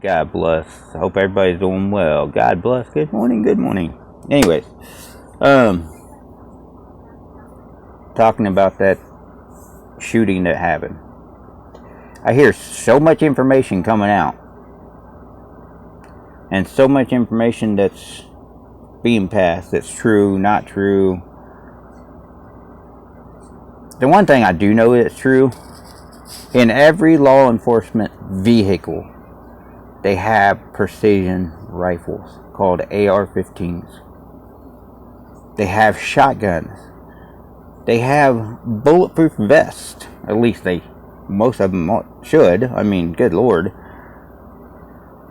God bless. I hope everybody's doing well. God bless. Good morning. Good morning. Anyways, talking about that shooting that happened. I hear so much information coming out, and so much information that's being passed that's true, not true. The one thing I do know that's true, in every law enforcement vehicle, they have precision rifles called AR-15s. They have shotguns. They have bulletproof vests. At least most of them should. I mean, good Lord.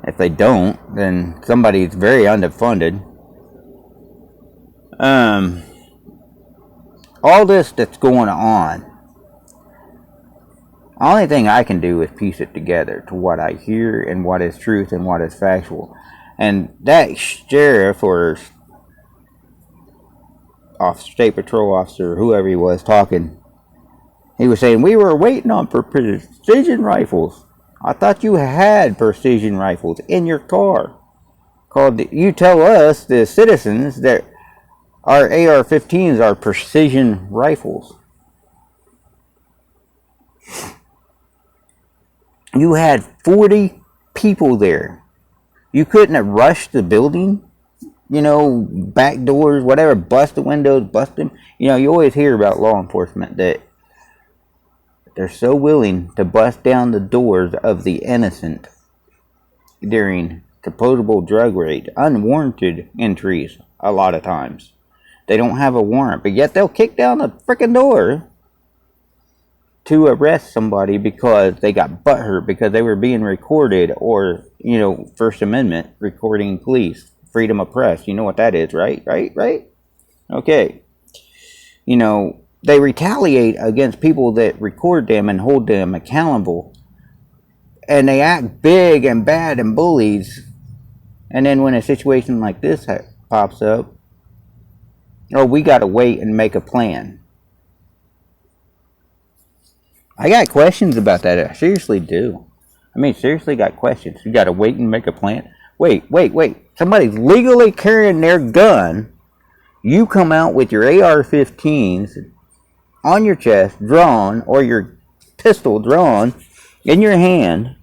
If they don't, then somebody's very underfunded. All this that's going on, the only thing I can do is piece it together to what I hear and what is truth and what is factual. And that sheriff or state patrol officer, whoever he was talking, he was saying, we were waiting on precision rifles. I thought you had precision rifles in your car. You tell us, the citizens, that our AR-15s are precision rifles. You had 40 people there. You couldn't have rushed the building? Back doors, whatever, bust the windows, bust them. You always hear about law enforcement that they're so willing to bust down the doors of the innocent during supposable drug raids, unwarranted entries a lot of times. They don't have a warrant, but yet they'll kick down the frickin' door to arrest somebody because they got butthurt because they were being recorded, or, First Amendment, recording police, freedom of press. You know what that is, right? Right? Okay. They retaliate against people that record them and hold them accountable. And they act big and bad and bullies. And then when a situation like this pops up, we got to wait and make a plan. I got questions about that. I seriously do. Seriously got questions. You got to wait and make a plan. Wait. Somebody's legally carrying their gun. You come out with your AR-15s on your chest, drawn, or your pistol drawn in your hand.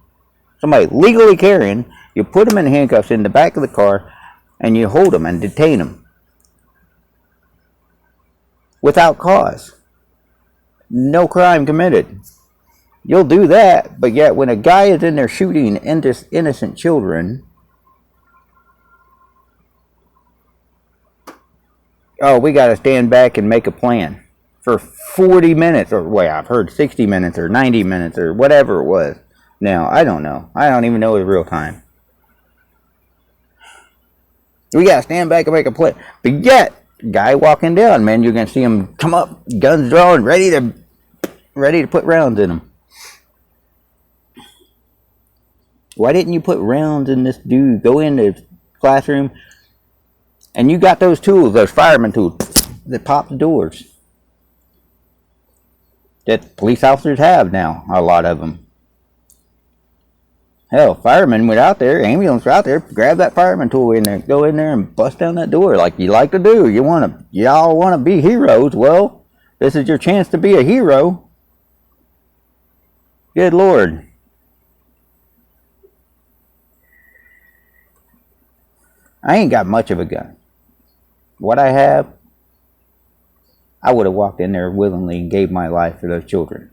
Somebody legally carrying. You put them in handcuffs in the back of the car, and you hold them and detain them without cause. No crime committed. You'll do that, but yet when a guy is in there shooting innocent children, we got to stand back and make a plan for 40 minutes, or I've heard 60 minutes or 90 minutes or whatever it was. Now, I don't know. I don't even know the real time. We got to stand back and make a plan. But yet, guy walking down, man, you're going to see him come up, guns drawn, ready to put rounds in him. Why didn't you put rounds in this dude? Go in the classroom, and you got those tools, those fireman tools, that pop the doors. That police officers have now, a lot of them. Hell, firemen went out there, ambulance were out there, grab that fireman tool in there, go in there and bust down that door like you like to do. Y'all want to be heroes. Well, this is your chance to be a hero. Good Lord. I ain't got much of a gun. What I have, I would have walked in there willingly and gave my life for those children.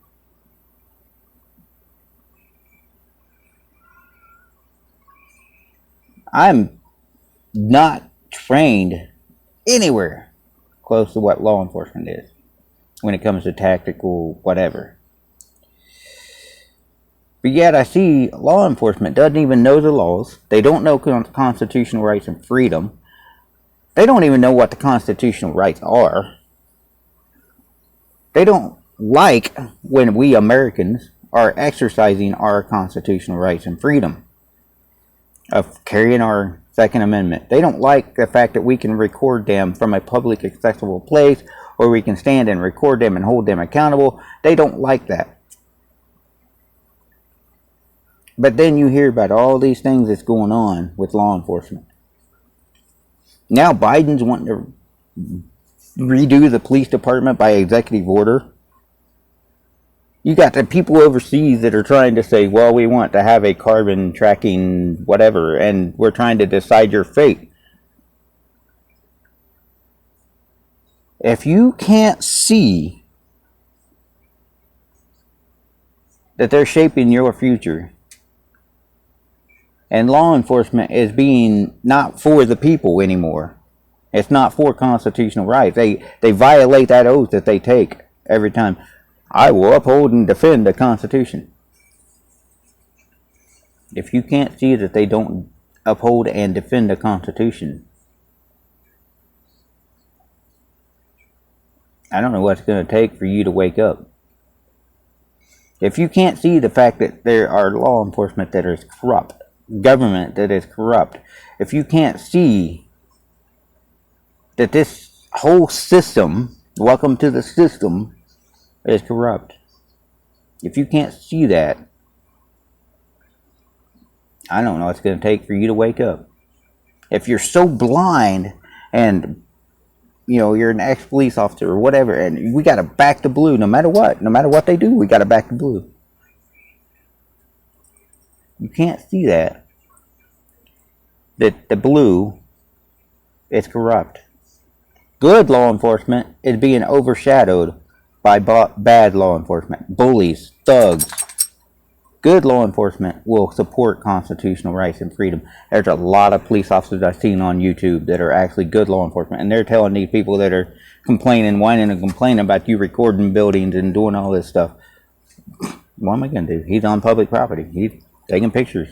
I'm not trained anywhere close to what law enforcement is when it comes to tactical whatever. But yet I see law enforcement doesn't even know the laws. They don't know constitutional rights and freedom. They don't even know what the constitutional rights are. They don't like when we Americans are exercising our constitutional rights and freedom of carrying our Second Amendment. They don't like the fact that we can record them from a public accessible place, or we can stand and record them and hold them accountable. They don't like that. But then you hear about all these things that's going on with law enforcement. Now Biden's wanting to redo the police department by executive order. You got the people overseas that are trying to say, well, we want to have a carbon tracking whatever, and we're trying to decide your fate. If you can't see that they're shaping your future, and law enforcement is being not for the people anymore, it's not for constitutional rights. They violate that oath that they take every time. I will uphold and defend the Constitution. If you can't see that they don't uphold and defend the Constitution, I don't know what's going to take for you to wake up. If you can't see the fact that there are law enforcement that is corrupt, government that is corrupt, if you can't see that this whole system, welcome to the system, is corrupt. If you can't see that, I don't know what it's going to take for you to wake up. If you're so blind and, you know, you're an ex-police officer or whatever, and we got to back the blue no matter what they do, we got to back the blue. You can't see that the blue is corrupt. Good law enforcement is being overshadowed by bad law enforcement, bullies, thugs. Good law enforcement will support constitutional rights and freedom. There's a lot of police officers I've seen on YouTube that are actually good law enforcement, and they're telling these people that are complaining, whining and complaining about you recording buildings and doing all this stuff. What am I going to do? He's on public property. He's taking pictures.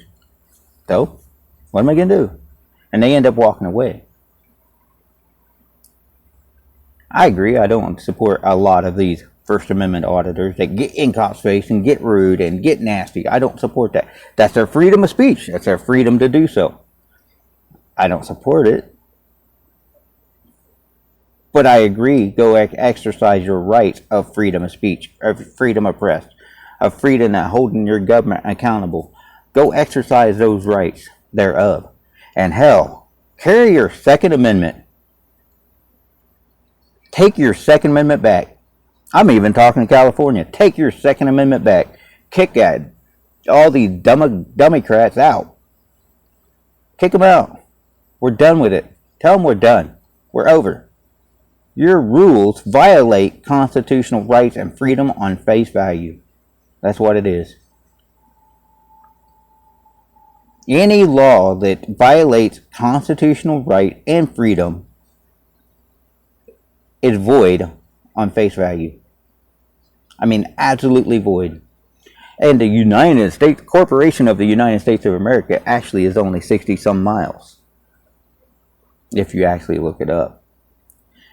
So, what am I going to do? And they end up walking away. I agree, I don't support a lot of these First Amendment auditors that get in cops' face and get rude and get nasty. I don't support that. That's their freedom of speech. That's their freedom to do so. I don't support it. But I agree, go exercise your rights of freedom of speech, of freedom of press, of freedom of holding your government accountable. Go exercise those rights thereof. And hell, carry your Second Amendment. Take your Second Amendment back. I'm even talking to California. Take your Second Amendment back. Kick all these Democrats out. Kick them out. We're done with it. Tell them we're done. We're over. Your rules violate constitutional rights and freedom on face value. That's what it is. Any law that violates constitutional right and freedom is void on face value. I mean, absolutely void. And the United States, Corporation of the United States of America actually is only 60-some miles. If you actually look it up.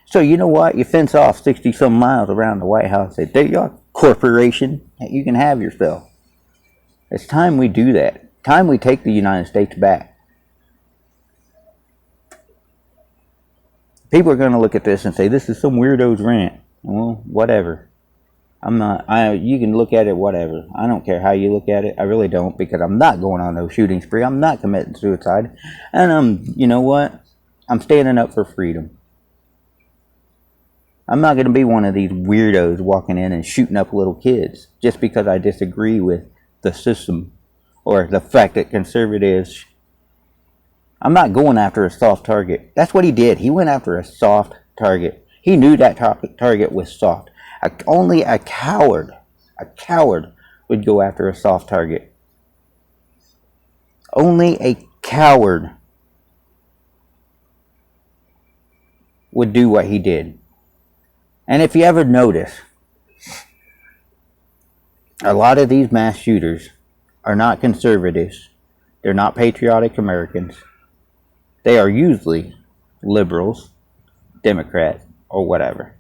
So you know what? You fence off 60-some miles around the White House. Say, there you are, corporation. You can have yourself. It's time we do that. Time we take the United States back. People are going to look at this and say, this is some weirdo's rant. Well, whatever. You can look at it whatever. I don't care how you look at it. I really don't, because I'm not going on no shooting spree. I'm not committing suicide. And you know what? I'm standing up for freedom. I'm not going to be one of these weirdos walking in and shooting up little kids just because I disagree with the system or the fact that conservatives. I'm not going after a soft target. That's what he did. He went after a soft target. He knew that target was soft. Only a coward would go after a soft target. Only a coward would do what he did. And if you ever notice, a lot of these mass shooters are not conservatives. They're not patriotic Americans. They are usually liberals, Democrats, or whatever.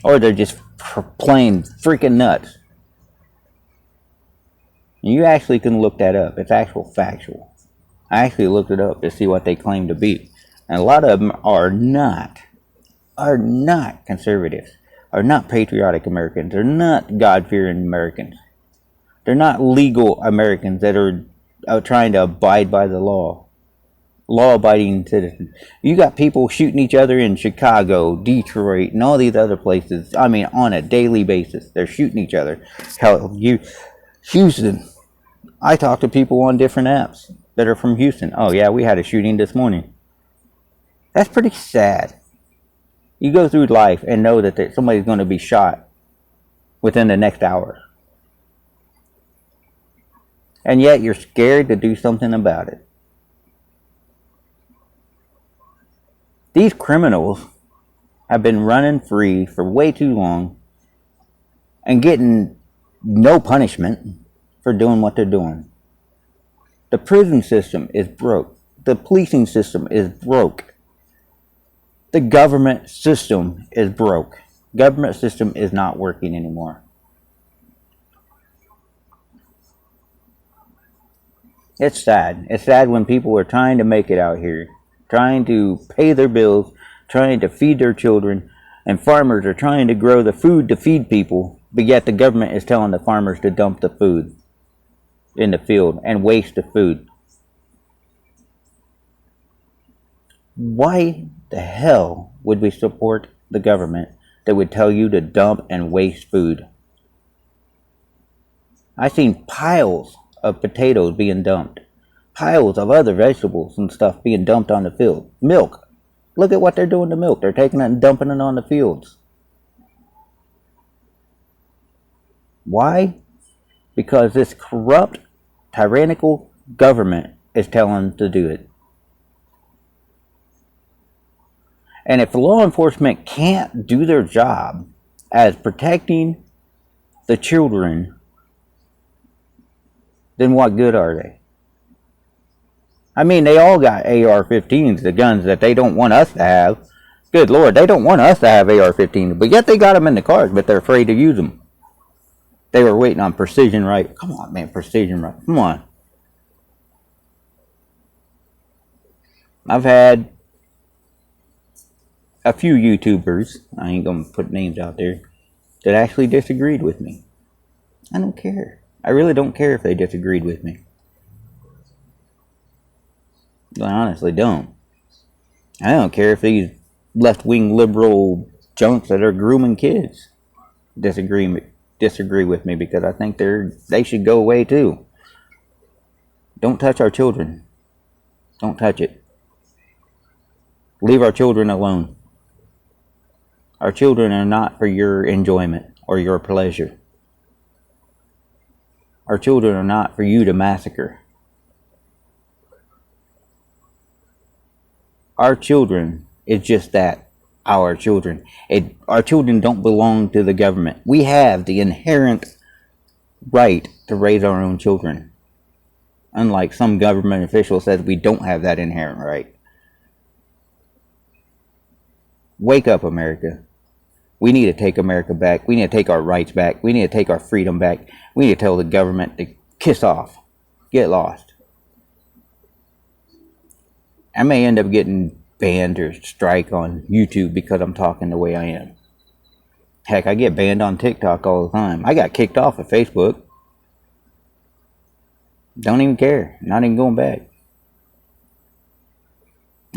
Or they're just plain freaking nuts. And you actually can look that up. It's factual. I actually looked it up to see what they claim to be. And a lot of them are not conservatives, are not patriotic Americans, are not God-fearing Americans. They're not legal Americans that are trying to abide by the law. Law-abiding citizens. You got people shooting each other in Chicago, Detroit, and all these other places. I mean, on a daily basis, they're shooting each other. Hell, Houston. I talk to people on different apps that are from Houston. Oh yeah, we had a shooting this morning. That's pretty sad. You go through life and know that somebody's going to be shot within the next hour. And yet you're scared to do something about it. These criminals have been running free for way too long and getting no punishment for doing what they're doing. The prison system is broke. The policing system is broke. The government system is broke. Government system is not working anymore. It's sad. It's sad when people are trying to make it out here, trying to pay their bills, trying to feed their children, and farmers are trying to grow the food to feed people, but yet the government is telling the farmers to dump the food in the field and waste the food. Why the hell would we support the government that would tell you to dump and waste food? I've seen piles of potatoes being dumped, piles of other vegetables and stuff being dumped on the field. Milk. Look at what they're doing to milk. They're taking it and dumping it on the fields. Why? Because this corrupt, tyrannical government is telling them to do it. And if law enforcement can't do their job as protecting the children, then what good are they? I mean, they all got AR-15s, the guns that they don't want us to have. Good Lord, they don't want us to have AR-15s, but yet they got them in the cars, but they're afraid to use them. They were waiting on precision rifle. Come on, man, precision rifle. Come on. I've had a few YouTubers, I ain't gonna put names out there, that actually disagreed with me. I don't care. I really don't care if they disagreed with me. I honestly don't. I don't care if these left-wing liberal junks that are grooming kids disagree with me, because I think they should go away too. Don't touch our children. Don't touch it. Leave our children alone. Our children are not for your enjoyment or your pleasure. Our children are not for you to massacre. Our children is just that, our children. Our children don't belong to the government. We have the inherent right to raise our own children. Unlike some government official says we don't have that inherent right. Wake up, America. We need to take America back. We need to take our rights back. We need to take our freedom back. We need to tell the government to kiss off. Get lost. I may end up getting banned or strike on YouTube because I'm talking the way I am. Heck, I get banned on TikTok all the time. I got kicked off of Facebook. Don't even care. Not even going back.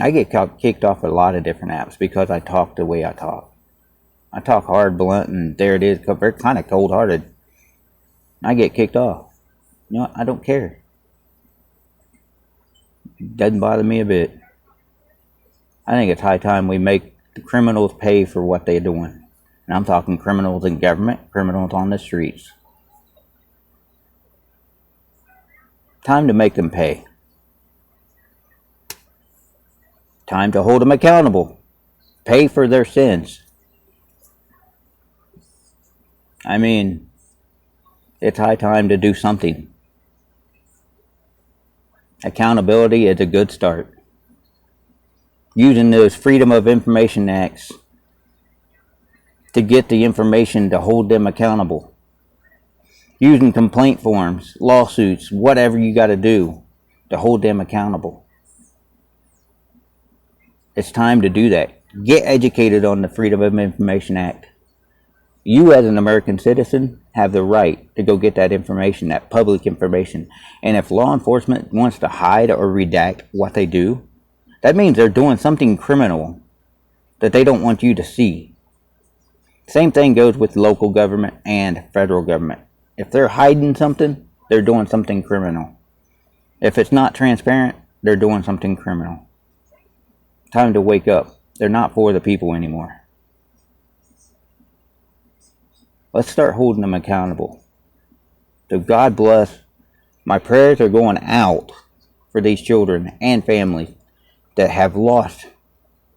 I get kicked off a lot of different apps because I talk the way I talk. I talk hard, blunt, and there it is. They're kind of cold-hearted. I get kicked off. You know, I don't care. It doesn't bother me a bit. I think it's high time we make the criminals pay for what they're doing. And I'm talking criminals in government, criminals on the streets. Time to make them pay. Time to hold them accountable. Pay for their sins. I mean, it's high time to do something. Accountability is a good start. Using those Freedom of Information Acts to get the information to hold them accountable. Using complaint forms, lawsuits, whatever you got to do to hold them accountable. It's time to do that. Get educated on the Freedom of Information Act. You as an American citizen have the right to go get that information, that public information. And if law enforcement wants to hide or redact what they do, that means they're doing something criminal that they don't want you to see. Same thing goes with local government and federal government. If they're hiding something, they're doing something criminal. If it's not transparent, they're doing something criminal. Time to wake up. They're not for the people anymore. Let's start holding them accountable. So God bless. My prayers are going out for these children and families that have lost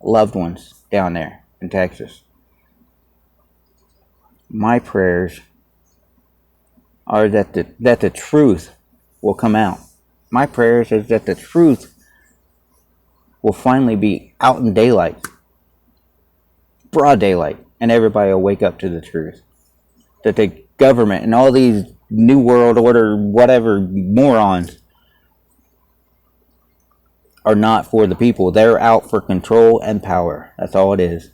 loved ones down there in Texas. My prayers are that the truth will come out. My prayers is that the truth will finally be out in daylight, broad daylight, and everybody will wake up to the truth. That the government and all these New World Order, whatever morons, are not for the people. They're out for control and power. That's all it is.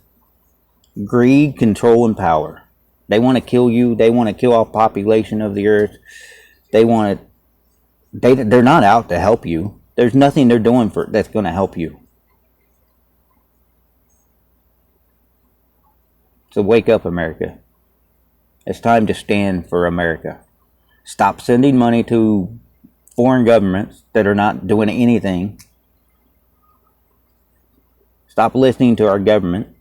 Greed, control, and power. They want to kill you. They want to kill off population of the earth. They're not out to help you. There's nothing they're doing that's going to help you. So wake up, America. It's time to stand for America. Stop sending money to foreign governments that are not doing anything. Stop listening to our government.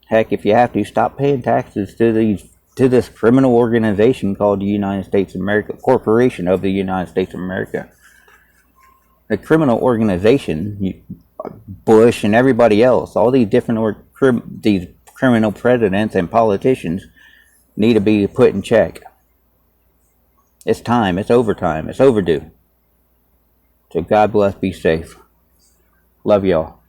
Heck, if you have to, stop paying taxes to this criminal organization called the United States of America, Corporation of the United States of America. The criminal organization, Bush and everybody else, all these different these criminal presidents and politicians need to be put in check. It's time. It's overtime. It's overdue. So God bless. Be safe. Love y'all.